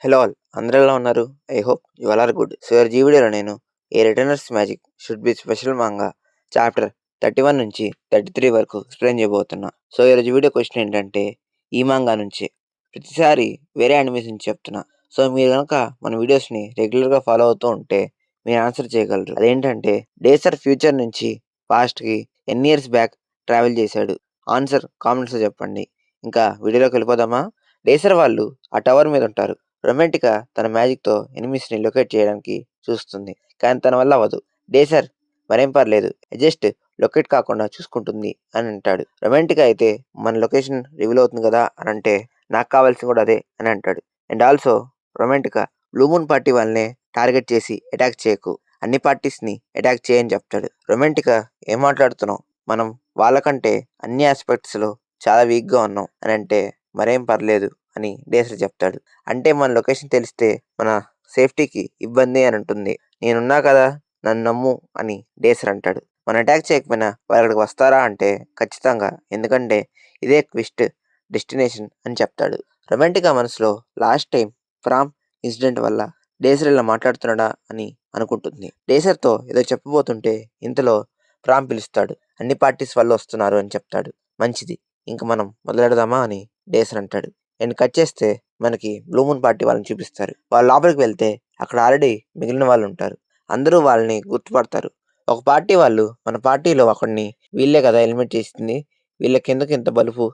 Hello all అందరూ ఎలా ఉన్నారు? I hope you all are good. So ఈ వీడియోలో నేను a returner's magic should be special manga chapter 31 నుంచి 33 వరకు ఎక్స్ప్లెయిన్ చేయబోతున్నా. సో ఈరోజు వీడియో క్వశ్చన్ ఏంటంటే ఈ మాంగా నుంచి ప్రతిసారి వేరే యానిమేస్ నుంచి చెప్తున్నా. సో మీరు కనుక మన వీడియోస్ని రెగ్యులర్గా ఫాలో అవుతూ ఉంటే మీరు ఆన్సర్ చేయగలరు. అదేంటంటే డేసర్ ఫ్యూచర్ నుంచి పాస్ట్కి ఎన్ని ఇయర్స్ బ్యాక్ ట్రావెల్ చేశాడు? ఆన్సర్ కామెంట్స్లో చెప్పండి. ఇంకా వీడియోలోకి వెళ్ళిపోదామా? డేసర్ వాళ్ళు ఆ టవర్ మీద ఉంటారు. రొమాంటిక తన మ్యాజిక్‌తో ఎనిమీస్‌ని లొకేట్ చేయడానికి చూస్తుంది. కానీ తన వల్ల అవ్వదు. డేసర్ మరేం పర్లేదు. జస్ట్ లొకేట్ కాకుండా చూసుకుంటుంది అని అంటాడు. రొమాంటిక అయితే మన లొకేషన్ రివీల్ అవుతుంది కదా అని అంటే నాకు కావాల్సింది కూడా అదే అని అంటాడు. And also romantica blue moon party వాళ్ళనే టార్గెట్ చేసి అటాక్ చేయకు. అన్ని పార్టీస్‌ని అటాక్ చేయని చెప్తాడు. రొమాంటిక ఏం మాట్లాడుతున్నావు? మనం వాళ్ళకంటే అన్ని ఆస్పెక్ట్స్‌లో చాలా వీక్‌గా ఉన్నాం అని అంటే మరేం పర్లేదు అని డేసర్ చెప్తాడు. అంటే మన లొకేషన్ తెలిస్తే మన సేఫ్టీకి ఇబ్బంది అని అంటుంది. నేనున్నా కదా నన్ను నమ్ము అని డేసర్ అంటాడు. మనం అటాక్ చేయకపోయినా వాళ్ళు అక్కడికి వస్తారా అంటే ఖచ్చితంగా. ఎందుకంటే ఇదే క్విస్ట్ డెస్టినేషన్ అని చెప్తాడు. రొమాంటిక మనసులో లాస్ట్ టైం ఫ్రామ్ ఇన్సిడెంట్ వల్ల డేసర్ ఇలా మాట్లాడుతున్నాడా అని అనుకుంటుంది. డేసర్తో ఏదో చెప్పబోతుంటే ఇంతలో ఫ్రామ్ పిలుస్తాడు. అన్ని పార్టీస్ వాళ్ళు వస్తున్నారు అని చెప్తాడు. మంచిది, ఇంక మనం మొదలెడదామా అని డేసర్ అంటాడు. అండ్ కట్ చేస్తే మనకి బ్లూ మూన్ పార్టీ వాళ్ళని చూపిస్తారు. వాళ్ళు లోపలికి వెళ్తే అక్కడ ఆల్రెడీ మిగిలిన వాళ్ళు ఉంటారు. అందరూ వాళ్ళని గుర్తుపడతారు. ఒక పార్టీ వాళ్ళు మన పార్టీలో ఒకడిని వీళ్ళే కదా ఎలిమినేట్ చేసింది, వీళ్ళకెందుకు ఇంత బలుపు,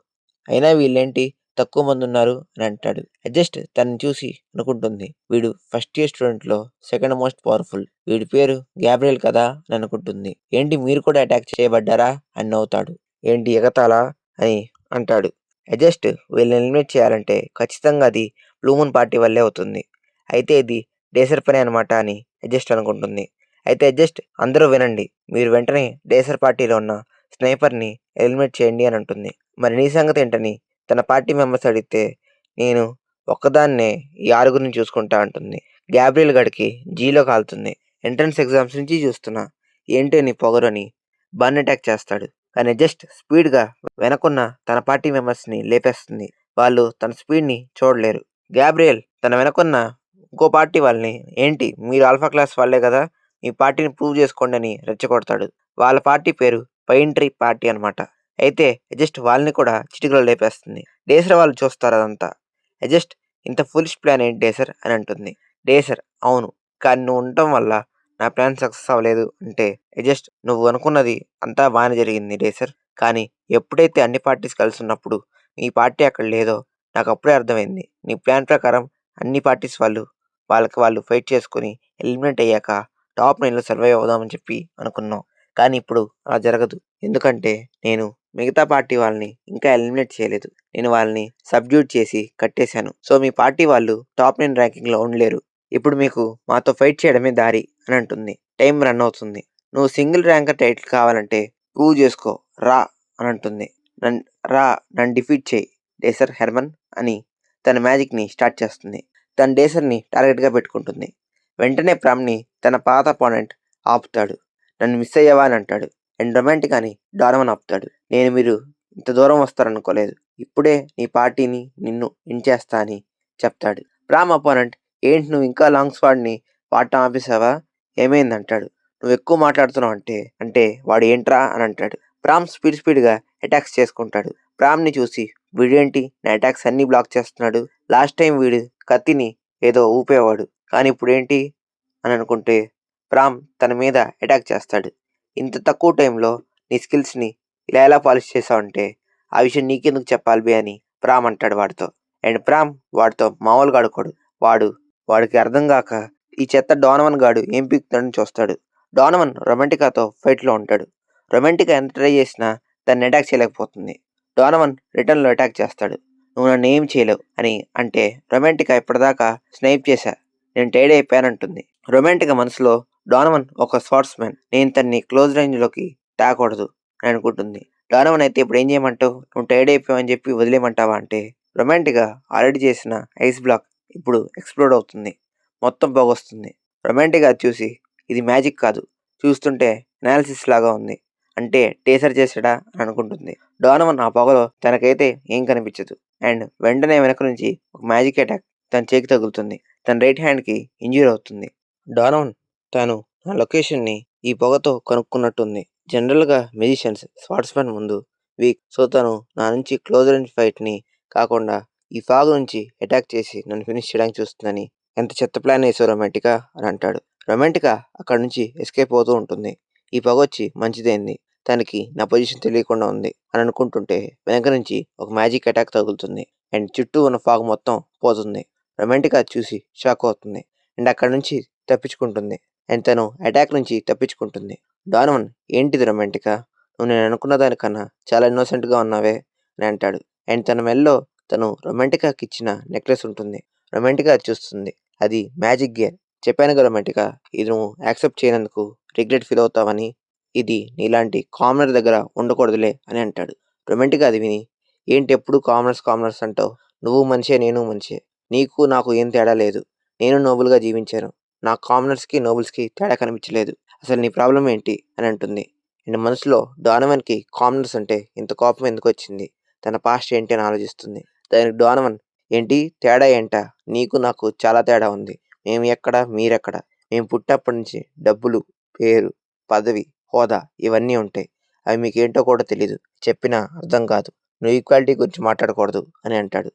అయినా వీళ్ళేంటి తక్కువ మంది ఉన్నారు అని అంటాడు. జస్ట్ తనని చూసి అనుకుంటుంది, వీడు ఫస్ట్ ఇయర్ స్టూడెంట్లో సెకండ్ మోస్ట్ పవర్ఫుల్, వీడి పేరు గ్యాబ్రియల్ కదా అని అనుకుంటుంది. ఏంటి మీరు కూడా అటాక్ చేయబడ్డారా అని నవ్వుతాడు. ఏంటి ఎగతాళా అని అంటాడు. జస్ట్ వీళ్ళని ఎలిమినేట్ చేయాలంటే ఖచ్చితంగా అది బ్లూ మూన్ పార్టీ వల్లే అవుతుంది. అయితే ఇది డేసర్ పని అనమాట అని జస్ట్ అనుకుంటుంది. అయితే జస్ట్ అందరూ వినండి, మీరు వెంటనే డేసర్ పార్టీలో ఉన్న స్నైపర్ని ఎలిమినేట్ చేయండి అని అంటుంది. మరి నీ సంగతి ఏంటని తన పార్టీ మెంబర్స్ అడిగితే నేను ఒక్కదాన్నే ఈ ఆరుగురిని చూసుకుంటా అంటుంది. గ్యాబ్రియల్ గడికి జీలో కాలుతుంది. ఎంట్రన్స్ ఎగ్జామ్స్ నుంచి చూస్తున్నా, ఏంటి నీ పొగరు అని బన్ అటాక్ చేస్తాడు. కానీ జస్ట్ స్పీడ్గా వెనకున్న తన పార్టీ మెంబర్స్ని లేపేస్తుంది. వాళ్ళు తన స్పీడ్ని చూడలేరు. గ్యాబ్రియల్ తన వెనకున్న ఇంకో పార్టీ వాళ్ళని, ఏంటి మీరు ఆల్ఫా క్లాస్ వాళ్ళే కదా, మీ పార్టీని ప్రూవ్ చేసుకోండి అని రెచ్చగొడతాడు. వాళ్ళ పార్టీ పేరు పైన్ ట్రీ పార్టీ అనమాట. అయితే జస్ట్ వాళ్ళని కూడా చిటికలో లేపేస్తుంది. డేసర్ వాళ్ళు చూస్తారు అదంతా. జస్ట్ ఇంత ఫులిష్ ప్లాన్ ఏంటి డేసర్ అని అంటుంది. డేసర్ అవును, కానీ నువ్వు ఉండటం వల్ల నా ప్లాన్ సక్సెస్ అవ్వలేదు అంటే జస్ట్ నువ్వు అనుకున్నది అంతా బాగానే జరిగింది డేసర్, కానీ ఎప్పుడైతే అన్ని పార్టీస్ కలిసి ఉన్నప్పుడు నీ పార్టీ అక్కడ లేదో నాకు అప్పుడే అర్థమైంది. నీ ప్లాన్ ప్రకారం అన్ని పార్టీస్ వాళ్ళు వాళ్ళకి వాళ్ళు ఫైట్ చేసుకొని ఎలిమినేట్ అయ్యాక టాప్ 9లో సర్వైవ్ అవుదామని చెప్పి అనుకున్నాం. కానీ ఇప్పుడు అలా జరగదు. ఎందుకంటే నేను మిగతా పార్టీ వాళ్ళని ఇంకా ఎలిమినేట్ చేయలేదు. నేను వాళ్ళని సబ్డ్యూట్ చేసి కట్టేశాను. సో మీ పార్టీ వాళ్ళు టాప్ 9 ర్యాంకింగ్లో ఉండలేరు. ఇప్పుడు మీకు మాతో ఫైట్ చేయడమే దారి అని అంటుంది. టైం రన్ అవుతుంది. నువ్వు సింగిల్ ర్యాంకర్ టైటిల్ కావాలంటే ప్రూవ్ చేసుకో రా అని అంటుంది. నన్ను రా, నన్ను డిఫీట్ చేయి డేసర్ హెర్మన్ అని తన మ్యాజిక్ని స్టార్ట్ చేస్తుంది. తన డేసర్ని టార్గెట్గా పెట్టుకుంటుంది. వెంటనే ప్రామ్ని తన పాత అపోనెంట్ ఆపుతాడు. నన్ను మిస్ అయ్యావా అని అంటాడు. అండ్ రొమాంటిక్ అని డార్మన్ ఆపుతాడు. నేను మీరు ఇంత దూరం వస్తారనుకోలేదు. ఇప్పుడే నీ పార్టీని నిన్ను ఇంచేస్తా అని చెప్తాడు. ప్రామ్ అపోనెంట్, ఏంటి నువ్వు ఇంకా లాంగ్ స్వాడ్ని వాడటం ఆపేసావా, ఏమైంది అంటాడు. నువ్వు ఎక్కువ మాట్లాడుతున్నావు అంటే వాడు ఏంట్రా అని అంటాడు. ప్రామ్ స్పీడ్గా అటాక్స్ చేసుకుంటాడు. ప్రామ్ని చూసి వీడేంటి నా అటాక్స్ అన్నీ బ్లాక్ చేస్తున్నాడు, లాస్ట్ టైం వీడు కత్తిని ఏదో ఊపేవాడు కానీ ఇప్పుడు ఏంటి అని అనుకుంటే ప్రామ్ తన మీద అటాక్ చేస్తాడు. ఇంత తక్కువ టైంలో నీ స్కిల్స్ని ఇలా ఎలా పాలిష్ చేసావంటే ఆ విషయం నీకెందుకు చెప్పాలి బే అని ప్రామ్ అంటాడు వాడితో. అండ్ ప్రామ్ వాడితో మామూలుగా ఆడుకోడు. వాడికి అర్థం కాక ఈ చెత్త డోనవన్ గాడు ఏం పీకుతాడని చూస్తాడు. డోనవన్ రొమాంటికాతో ఫైట్లో ఉంటాడు. రొమాంటికా ఎంత ట్రై చేసినా దాన్ని అటాక్ చేయలేకపోతుంది. డోనవన్ రిటర్న్లో అటాక్ చేస్తాడు. నువ్వు నన్ను ఏం చేయలేవు అని అంటే రొమాంటికా ఇప్పటిదాకా స్నైప్ చేశా, నేను టైర్డ్ అయిపోయానంటుంది. రొమాంటికా మనసులో డోనవన్ ఒక స్పోర్ట్స్ మ్యాన్, నేను తన్ని క్లోజ్ రేంజ్లోకి తాకూడదు అని అనుకుంటుంది. డోనవన్ అయితే ఇప్పుడు ఏం చేయమంటావు, నువ్వు టైర్డ్ అయిపోయావని చెప్పి వదిలేయమంటావా అంటే రొమాంటికా ఆల్రెడీ చేసిన ఐస్ బ్లాక్ ఇప్పుడు ఎక్స్ప్లోడ్ అవుతుంది. మొత్తం పొగొస్తుంది. రొమాంటిక్ అది చూసి ఇది మ్యాజిక్ కాదు, చూస్తుంటే అనాలిసిస్ లాగా ఉంది, అంటే టేసర్ చేసాడా అని అనుకుంటుంది. డోనవన్ ఆ పొగలో తనకైతే ఏం కనిపించదు. అండ్ వెంటనే వెనక నుంచి ఒక మ్యాజిక్ అటాక్ తన చేయికి తగులుతుంది. తన రైట్ హ్యాండ్‌కి ఇంజ్యూర్ అవుతుంది. డానోవన్ తాను ఆ లొకేషన్‌ని ఈ పొగతో కనుక్కున్నట్టుంది. జనరల్‌గా మ్యూజిషియన్స్ స్పోర్ట్స్‌మెన్ ముందు వీక్. సో, తను నా నుంచి క్లోజ్ రేంజ్ ఫైట్‌ని కాకుండా ఈ ఫాగ్ నుంచి అటాక్ చేసి నన్ను ఫినిష్ చేయడానికి చూస్తుందని ఎంత చెత్త ప్లాన్ ఏసావు రొమాంటికా అని అంటాడు. రొమాంటికా అక్కడి నుంచి ఎస్కేప్ అవుతూ ఉంటుంది. ఈ పొగొచ్చి మంచిదైంది. తనకి నా పొజిషన్ తెలియకుండా ఉంది అని అనుకుంటుంటే వెనక నుంచి ఒక మ్యాజిక్ అటాక్ తగులుతుంది. అండ్ చుట్టూ ఉన్న ఫాగ్ మొత్తం పోతుంది. రొమాంటికా అది చూసి షాక్ అవుతుంది. అండ్ అక్కడి నుంచి తప్పించుకుంటుంది. అండ్ తను అటాక్ నుంచి తప్పించుకుంటుంది. డానోవన్ ఏంటిది రొమాంటికా? నువ్వు నేను అనుకున్న దానికన్నా చాలా ఇన్నోసెంట్‌గా ఉన్నావే అని అంటాడు. అండ్ తన మెడలో తను రొమాంటికాకిచ్చిన నెక్లెస్ ఉంటుంది. రొమాంటికా అది చూస్తుంది. అది మ్యాజిక్ గేర్. చెప్పానుగా రొమాంటికా, ఇది నువ్వు యాక్సెప్ట్ చేయనందుకు రిగ్రెట్ ఫీల్ అవుతావని. ఇది నీలాంటి కామనర్ దగ్గర ఉండకూడదులే అని అంటాడు. రొమాంటికా అది విని, ఏంటి ఎప్పుడు కామనర్స్ అంటావు? నువ్వు మనిషే, నేను మనిషే. నీకు నాకు ఏం తేడా లేదు. నేను నోబుల్‌గా జీవించాను. నాకు కామనర్స్‌కి, నోబుల్స్‌కి తేడా కనిపించలేదు. అసలు నీ ప్రాబ్లమ్ ఏంటి అని అంటుంది. అండ్ మనసులో డానోవన్‌కి కామనర్స్ అంటే ఇంత కోపం ఎందుకొచ్చింది? తన పాస్ట్ ఏంటి అని ఆలోచిస్తుంది. దానికి డానోవన్, ఏంటి తేడా ఏంటా? నీకు నాకు చాలా తేడా ఉంది. మేము ఎక్కడ, మీరెక్కడ. మేము పుట్టినప్పటి నుంచి డబ్బులు, పేరు, పదవి, హోదా ఇవన్నీ ఉంటాయి. అవి మీకేంటో కూడా తెలీదు. చెప్పినా అర్థం కాదు. నువ్వు ఈక్వాలిటీ గురించి మాట్లాడకూడదు అని అంటాడు.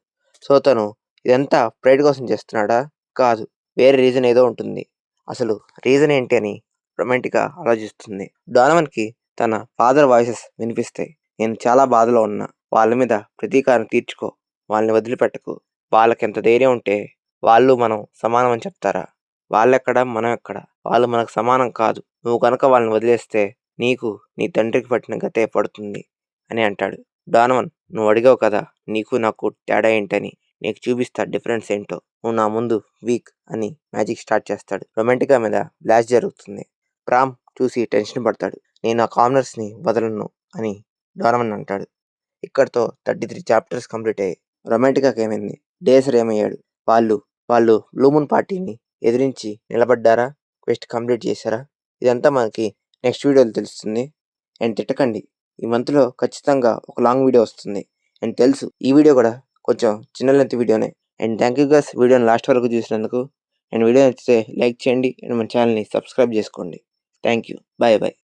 సో, తను ఇదంతా ప్రైడ్ కోసం చేస్తున్నాడా? కాదు. వేరే రీజన్ ఏదో ఉంటుంది. అసలు రీజన్ ఏంటి అని రొమాంటిక్‌గా ఆలోచిస్తుంది. డానోవన్‌కి తన ఫాదర్ వాయిసెస్ వినిపిస్తాయి. నేను చాలా బాధలో ఉన్నా. వాళ్ళ మీద ప్రతీకారం తీర్చుకో. వాళ్ళని వదిలిపెట్టకు. వాళ్ళకెంత ధైర్యం ఉంటే వాళ్ళు, మనం సమానం అని చెప్తారా? వాళ్ళెక్కడ? మనం ఎక్కడ? వాళ్ళు మనకు సమానం కాదు. నువ్వు గనక వాళ్ళని వదిలేస్తే నీకు నీ తండ్రికి పట్టిన గతే పడుతుంది అని అంటాడు. డానోవన్, నువ్వు అడిగావు కదా! నీకు నాకు తేడా ఏంటని. నీకు చూపిస్తా డిఫరెన్స్ ఏంటో. నువ్వు నా ముందు వీక్ అని మ్యాజిక్ స్టార్ట్ చేస్తాడు. రొమాంటికా మీద బ్లాస్ట్ జరుగుతుంది. ప్రామ్ చూసి టెన్షన్ పడతాడు. నేను ఆ కామనర్స్‌ని వదలను అని డానోవన్ అంటాడు. ఇక్కడితో 33 చాప్టర్స్ కంప్లీట్ అయ్యాయి. రొమాంటికాకేమైంది? డేసర్ ఏమయ్యాడు? వాళ్ళు వాళ్ళు బ్లూ మూన్ పార్టీని ఎదిరించి నిలబడ్డారా? క్వెస్ట్ కంప్లీట్ చేశారా? ఇదంతా మనకి నెక్స్ట్ వీడియోలో తెలుస్తుంది. అండ్ తిట్టకండి. ఈ మంత్‌లో ఖచ్చితంగా ఒక లాంగ్ వీడియో వస్తుంది. అండ్ తెలుసు ఈ వీడియో కూడా కొంచెం చిన్న లెంత్ వీడియోనే. అండ్ థాంక్ యూ గైస్ వీడియోని లాస్ట్ వరకు చూసినందుకు. అండ్ వీడియో నచ్చితే లైక్ చేయండి. అండ్ మన ఛానల్‌ని సబ్స్క్రైబ్ చేసుకోండి. Thank you. బాయ్.